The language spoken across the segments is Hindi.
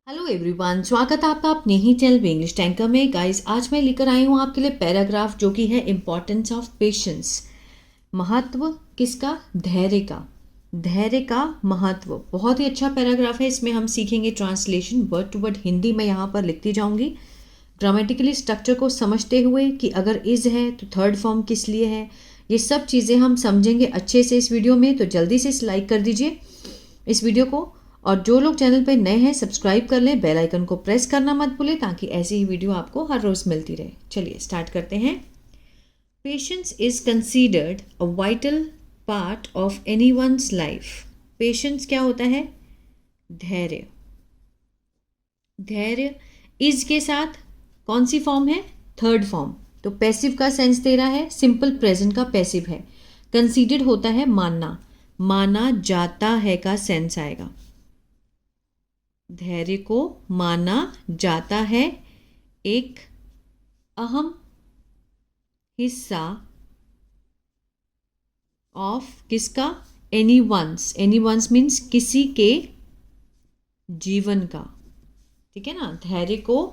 हेलो एवरीवन, स्वागत है आपका अपने ही चैनल इंग्लिश टैंकर में। गाइस, आज मैं लेकर आई हूँ आपके लिए पैराग्राफ जो कि है इम्पोर्टेंस ऑफ पेशेंस। महत्व किसका? धैर्य का। धैर्य का महत्व बहुत ही अच्छा पैराग्राफ है। इसमें हम सीखेंगे translation word to word. Hindi में यहाँ पर लिखती जाऊँगी ग्रामेटिकली स्ट्रक्चर को समझते हुए कि अगर इज है तो थर्ड फॉर्म किस लिए है, ये सब चीज़ें हम समझेंगे अच्छे से इस वीडियो में। तो जल्दी से लाइक कर दीजिए इस वीडियो को, और जो लोग चैनल पर नए हैं सब्सक्राइब कर लें, बेल आइकन को प्रेस करना मत भूलें ताकि ऐसी ही वीडियो आपको हर रोज़ मिलती रहे। चलिए स्टार्ट करते हैं। Patience is considered a vital part of any one's life. Patience क्या होता है? धैर्य। धैर्य इज के साथ कौन सी फॉर्म है? Third form. तो पैसिव का सेंस दे रहा है, सिंपल प्रेजेंट का पैसिव है। कंसीडर्ड होता है मानना, माना जाता है का सेंस आएगा। धैर्य को माना जाता है एक अहम हिस्सा ऑफ किसका? Anyone's. Anyone's means किसी के जीवन का। ठीक है ना? धैर्य को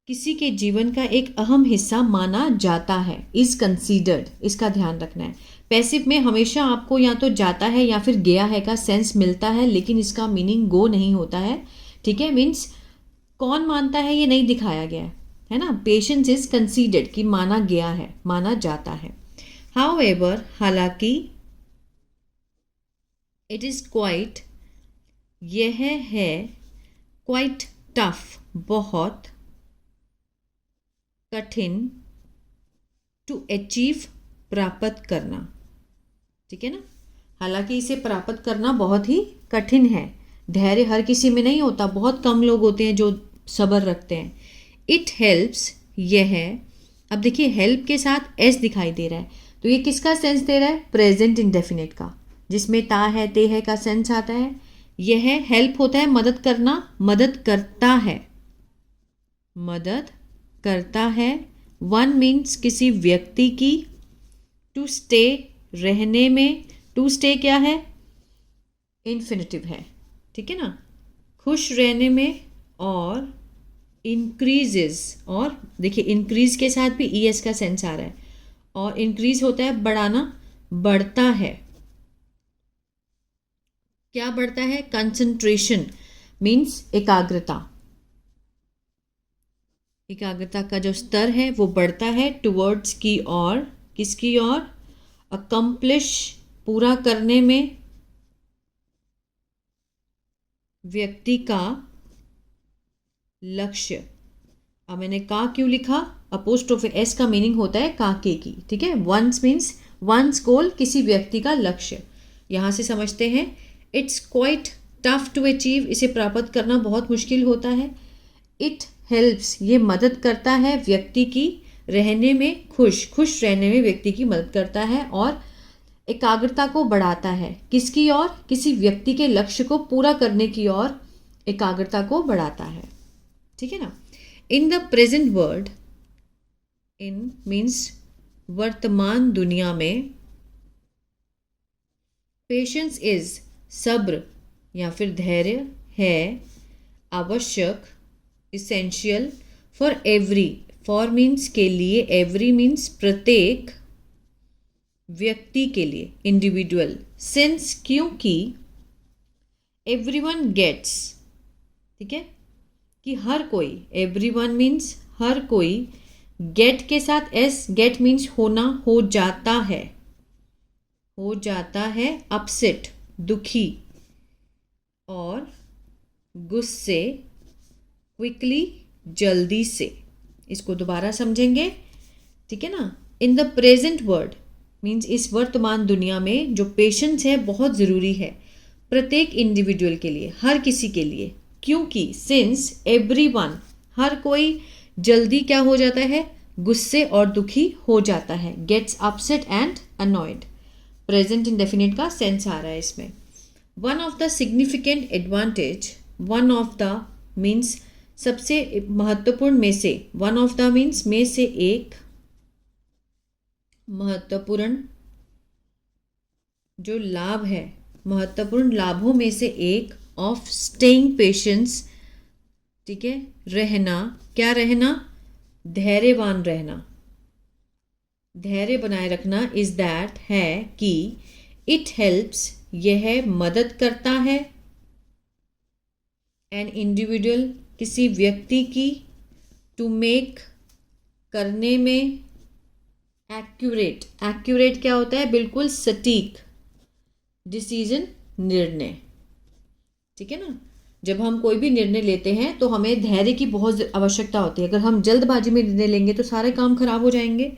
किसी के जीवन का एक अहम हिस्सा माना जाता है। इज कंसीडर्ड, इसका ध्यान रखना है। पैसिव में हमेशा आपको या तो जाता है या फिर गया है का सेंस मिलता है, लेकिन इसका मीनिंग गो नहीं होता है। ठीक है? मीन्स कौन मानता है ये नहीं दिखाया गया है ना। पेशेंस इज कंसीडर्ड कि माना गया है, माना जाता है। हाउएवर, हालांकि, इट इज क्वाइट, यह है, क्वाइट टफ, बहुत कठिन, टू अचीव, प्राप्त करना। ठीक है ना? हालांकि इसे प्राप्त करना बहुत ही कठिन है। धैर्य हर किसी में नहीं होता, बहुत कम लोग होते हैं जो सब्र रखते हैं। इट हेल्प्स, यह है। अब देखिए हेल्प के साथ एस दिखाई दे रहा है, तो ये किसका सेंस दे रहा है? प्रेजेंट इंडेफिनिट का, जिसमें ता है ते है का सेंस आता है। यह हेल्प होता है मदद करना, मदद करता है, मदद करता है। वन मीन्स किसी व्यक्ति की। टू स्टे, रहने में। टू स्टे क्या है? इन्फिनिटिव है। ठीक है ना? खुश रहने में। और इंक्रीजेस, और देखिए इंक्रीज के साथ भी ई एस का सेंस आ रहा है। और इंक्रीज होता है बढ़ाना, बढ़ता है। क्या बढ़ता है? कंसंट्रेशन मीन्स एकाग्रता। एकाग्रता का जो स्तर है वो बढ़ता है टुवर्ड्स की ओर। किसकी ओर? अकम्प्लिश, पूरा करने में, व्यक्ति का लक्ष्य। अब मैंने का क्यों लिखा? अपोस्ट्रोफी एस का मीनिंग होता है काके की। ठीक है? वंस मीन्स वंस गोल, किसी व्यक्ति का लक्ष्य। यहां से समझते हैं it's quite tough to achieve, इसे प्राप्त करना बहुत मुश्किल होता है। इट हेल्प्स, ये मदद करता है व्यक्ति की रहने में, खुश रहने में व्यक्ति की मदद करता है। और एकाग्रता को बढ़ाता है, किसकी ओर? किसी व्यक्ति के लक्ष्य को पूरा करने की ओर एकाग्रता को बढ़ाता है। ठीक है ना? In the present world, in means वर्तमान दुनिया में, पेशेंस इज, सब्र या फिर धैर्य है, आवश्यक, essential, for every. For means के लिए, एवरी मीन्स प्रत्येक व्यक्ति के लिए, इंडिविजुअल। सिंस क्योंकि, एवरीवन गेट्स, ठीक है, कि हर कोई, एवरीवन मीन्स हर कोई, गेट के साथ एस, गेट मीन्स होना, हो जाता है, हो जाता है, अपसेट, दुखी, और गुस्से, क्विकली, जल्दी से। इसको दोबारा समझेंगे। ठीक है ना? In the present world means इस वर्तमान दुनिया में जो पेशेंस है बहुत ज़रूरी है प्रत्येक इंडिविजुअल के लिए, हर किसी के लिए। क्योंकि सिंस एवरीवन, हर कोई जल्दी क्या हो जाता है? गुस्से और दुखी हो जाता है, gets upset and annoyed. Present indefinite का सेंस आ रहा है इसमें। One of the significant advantage, one of the means सबसे महत्वपूर्ण में से, वन ऑफ द मीन्स में से एक, महत्वपूर्ण जो लाभ है, महत्वपूर्ण लाभों में से एक ऑफ स्टेइंग पेशेंस, ठीक है, रहना, क्या रहना, धैर्यवान रहना, धैर्य बनाए रखना, इज दैट है कि इट हेल्प्स, यह मदद करता है, एन इंडिविजुअल, किसी व्यक्ति की, टू मेक, करने में, एक्यूरेट, एक्यूरेट क्या होता है, बिल्कुल सटीक, डिसीजन, निर्णय, ठीक है ना। जब हम कोई भी निर्णय लेते हैं तो हमें धैर्य की बहुत आवश्यकता होती है। अगर हम जल्दबाजी में निर्णय लेंगे तो सारे काम खराब हो जाएंगे।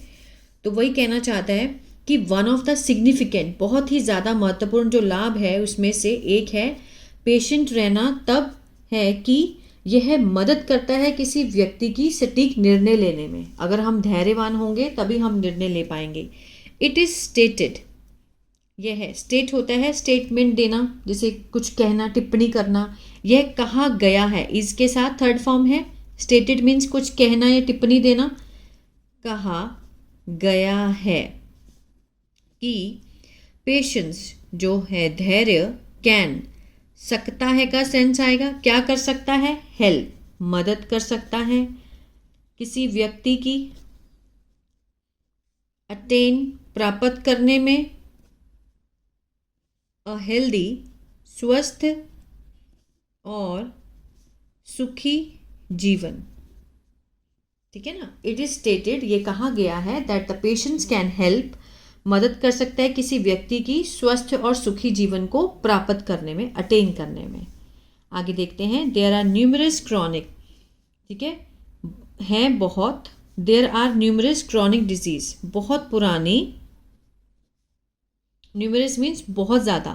तो वही कहना चाहता है कि वन ऑफ द सिग्निफिकेंट, बहुत ही ज़्यादा महत्वपूर्ण जो लाभ है उसमें से एक है पेशेंट रहना, तब है कि यह मदद करता है किसी व्यक्ति की सटीक निर्णय लेने में। अगर हम धैर्यवान होंगे तभी हम निर्णय ले पाएंगे। इट इज़ स्टेटेड, यह है, स्टेट होता है स्टेटमेंट देना, जैसे कुछ कहना, टिप्पणी करना। यह कहा गया है, इसके साथ थर्ड फॉर्म है। स्टेटेड मीन्स कुछ कहना या टिप्पणी देना। कहा गया है कि पेशेंस जो है धैर्य, कैन, सकता है का सेंस आएगा, क्या कर सकता है, हेल्प, मदद कर सकता है किसी व्यक्ति की, अटेन, प्राप्त करने में, अ हेल्दी, स्वस्थ और सुखी जीवन, ठीक है ना। इट इज स्टेटेड, ये कहा गया है that the patients can help, मदद कर सकता है किसी व्यक्ति की स्वस्थ और सुखी जीवन को प्राप्त करने में, अटेन करने में। आगे देखते हैं, देयर आर न्यूमरस क्रॉनिक, ठीक है बहुत, there are numerous chronic disease, बहुत पुरानी, न्यूमरस मीन्स बहुत ज़्यादा,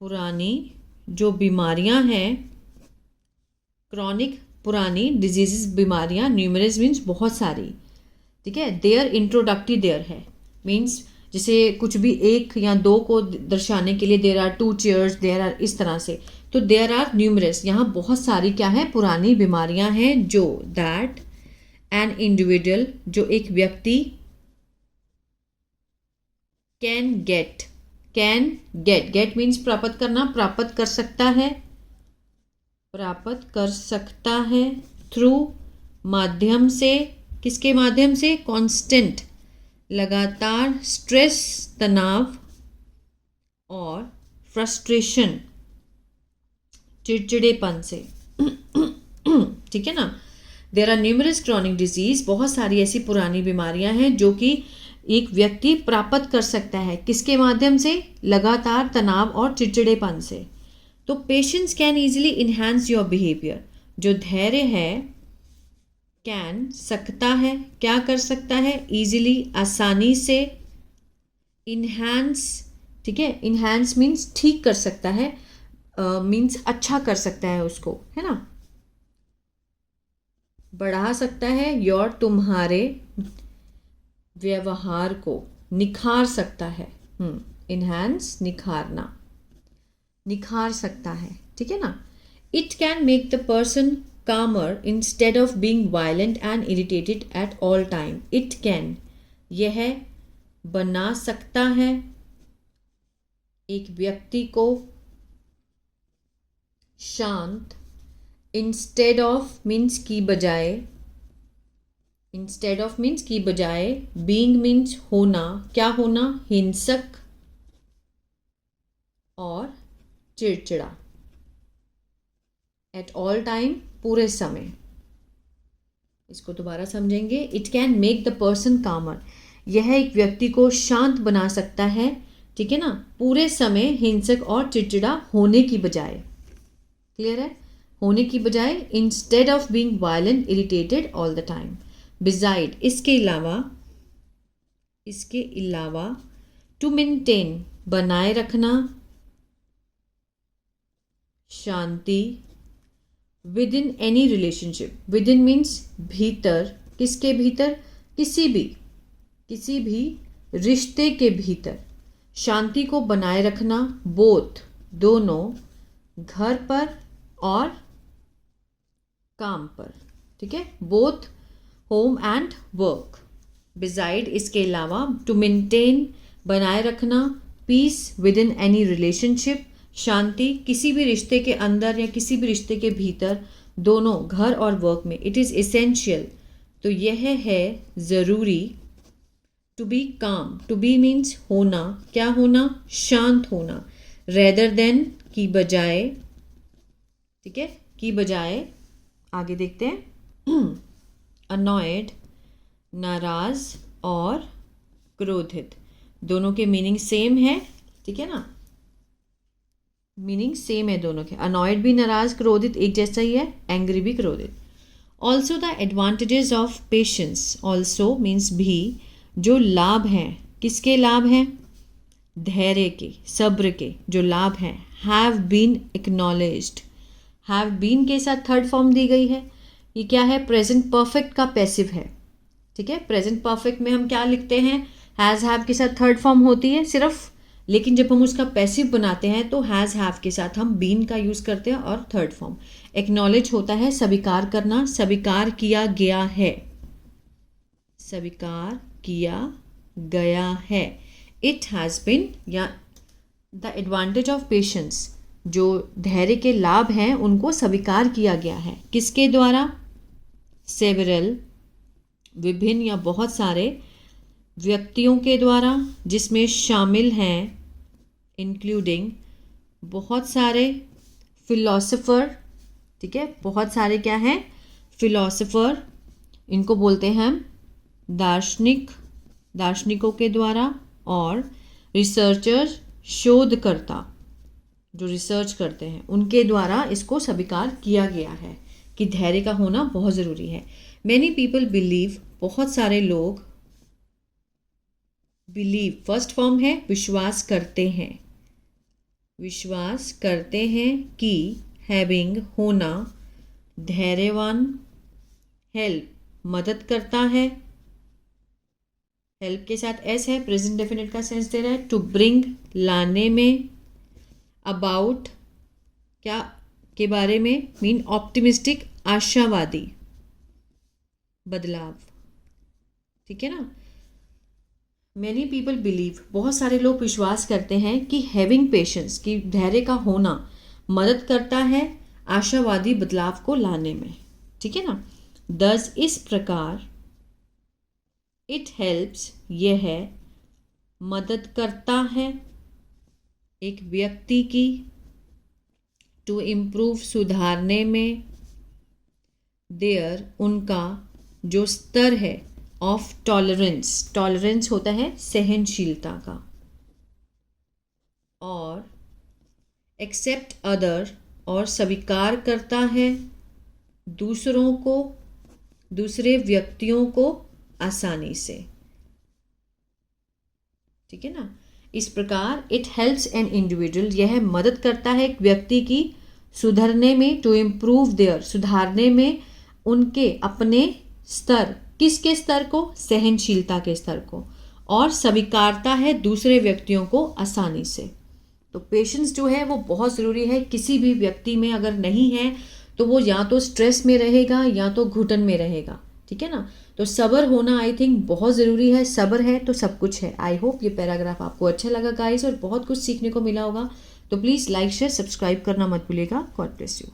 पुरानी जो बीमारियां हैं, क्रॉनिक पुरानी, डिजीजेस बीमारियां, न्यूमरस मीन्स बहुत सारी, ठीक है। देयर इंट्रोडक्टरी देयर है, मीन्स जैसे कुछ भी एक या दो को दर्शाने के लिए there are two chairs, there are, इस तरह से। तो देयर आर न्यूमरस, यहाँ बहुत सारी क्या है, पुरानी बीमारियां हैं, जो दैट एन इंडिविजुअल, जो एक व्यक्ति, can get, can get, get means प्राप्त करना, प्राप्त कर सकता है, प्राप्त कर सकता है, थ्रू, माध्यम से, किसके माध्यम से, कांस्टेंट, लगातार, स्ट्रेस, तनाव और फ्रस्ट्रेशन, चिड़चिड़ेपन से, ठीक है ना। There are numerous chronic disease, बहुत सारी ऐसी पुरानी बीमारियां हैं जो कि एक व्यक्ति प्राप्त कर सकता है, किसके माध्यम से, लगातार तनाव और चिड़चिड़ेपन से। तो patience can easily enhance your behaviour, जो धैर्य है, कैन, सकता है, क्या कर सकता है, इजीली, आसानी से, इन्हांस, ठीक है, इन्हांस मीन्स ठीक कर सकता है, मीन्स अच्छा कर सकता है उसको, है ना, बढ़ा सकता है, योर, तुम्हारे, व्यवहार को, निखार सकता है, इन्हांस, निखारना, निखार सकता है, ठीक है ना। It can make the person calmer instead of being violent and irritated at all time. It can, यह बना सकता है एक व्यक्ति को शांत, इंस्टेड ऑफ मीन्स की बजाय, इंस्टेड ऑफ मीन्स की बजाय, बीइंग मीन्स होना, क्या होना, हिंसक और चिड़चिड़ा, एट ऑल टाइम, पूरे समय। इसको दोबारा समझेंगे, it can make the person कामर, यह एक व्यक्ति को शांत बना सकता है, ठीक है ना, पूरे समय हिंसक और चिड़चिड़ा होने की बजाय, क्लियर है, होने की बजाय, instead of being violent, irritated all the time. Beside, इसके अलावा, इसके अलावा, टू मेंटेन, बनाए रखना, शांति, within any relationship, within means भीतर, किसके भीतर, किसी भी रिश्ते के भीतर, शांति को बनाए रखना, बोथ, दोनों, घर पर और काम पर, ठीक है, both home and work. Beside, इसके अलावा, टू मेंटेन, बनाए रखना, peace within any relationship, शांति किसी भी रिश्ते के अंदर या किसी भी रिश्ते के भीतर, दोनों घर और वर्क में, इट इज़ एसेंशियल, तो यह है ज़रूरी। टू बी काम, टू बी मीन्स होना, क्या होना, शांत होना, रेदर देन की बजाय, ठीक है, की बजाय। आगे देखते हैं, अनॉयड नाराज और क्रोधित, दोनों के मीनिंग सेम है, ठीक है ना, मीनिंग सेम है दोनों के। अनॉयड भी नाराज, क्रोधित एक जैसा ही है, एंग्री भी क्रोधित। Also the advantages of patience, also means भी, जो लाभ हैं, किसके लाभ हैं, धैर्य के, सब्र के जो लाभ हैं, have been acknowledged. Have been के साथ थर्ड फॉर्म दी गई है, ये क्या है, प्रेजेंट परफेक्ट का पैसिव है, ठीक है। प्रेजेंट परफेक्ट में हम क्या लिखते हैं, हैज़ हैव के साथ थर्ड फॉर्म होती है सिर्फ, लेकिन जब हम उसका पैसिव बनाते हैं तो हैज़ हैव के साथ हम बीन का यूज़ करते हैं और थर्ड फॉर्म। एक्नॉलेज होता है स्वीकार करना, स्वीकार किया गया है, स्वीकार किया गया है। इट हैज़ बिन, या द एडवांटेज ऑफ पेशेंस, जो धैर्य के लाभ हैं उनको स्वीकार किया गया है, किसके द्वारा, सेवरल, विभिन्न या बहुत सारे व्यक्तियों के द्वारा, जिसमें शामिल हैं, इंक्लूडिंग बहुत सारे फिलोसोफर, ठीक है, बहुत सारे क्या हैं, फिलोसोफर, इनको बोलते हैं हम दार्शनिक, दार्शनिकों के द्वारा, और रिसर्चर, शोधकर्ता जो रिसर्च करते हैं उनके द्वारा इसको स्वीकार किया गया है कि धैर्य का होना बहुत ज़रूरी है। मैनी पीपल बिलीव, बहुत सारे लोग, बिलीव फर्स्ट फॉर्म है, विश्वास करते हैं, विश्वास करते हैं कि, हैविंग होना, धैर्यवान, हेल्प मदद करता है, हेल्प के साथ एस है, प्रेजेंट डेफिनेट का सेंस दे रहा है, टू ब्रिंग लाने में, अबाउट क्या के बारे में, मीन ऑप्टिमिस्टिक आशावादी, बदलाव, ठीक है ना। मैनी पीपल बिलीव, बहुत सारे लोग विश्वास करते हैं कि हैविंग पेशेंस, की धैर्य का होना मदद करता है आशावादी बदलाव को लाने में, ठीक है ना। दस इस प्रकार, इट हेल्प्स यह है, मदद करता है एक व्यक्ति की, टू इम्प्रूव सुधारने में, देयर उनका जो स्तर है, ऑफ टॉलरेंस, टॉलरेंस होता है सहनशीलता का, और एक्सेप्ट अदर, और स्वीकार करता है दूसरों को, दूसरे व्यक्तियों को आसानी से, ठीक है ना। इस प्रकार इट हेल्प्स एन इंडिविजुअल, यह मदद करता है एक व्यक्ति की सुधरने में, टू इम्प्रूव देयर, सुधारने में उनके अपने स्तर, किसके स्तर को, सहनशीलता के स्तर को, और स्वीकारता है दूसरे व्यक्तियों को आसानी से। तो पेशेंस जो है वो बहुत ज़रूरी है, किसी भी व्यक्ति में अगर नहीं है तो वो या तो स्ट्रेस में रहेगा या तो घुटन में रहेगा, ठीक है ना। तो सब्र होना आई थिंक बहुत ज़रूरी है, सब्र है तो सब कुछ है। आई होप ये पैराग्राफ आपको अच्छा लगा गाइस, और बहुत कुछ सीखने को मिला होगा। तो प्लीज़ लाइक शेयर सब्सक्राइब करना मत भूलिएगा। God bless you.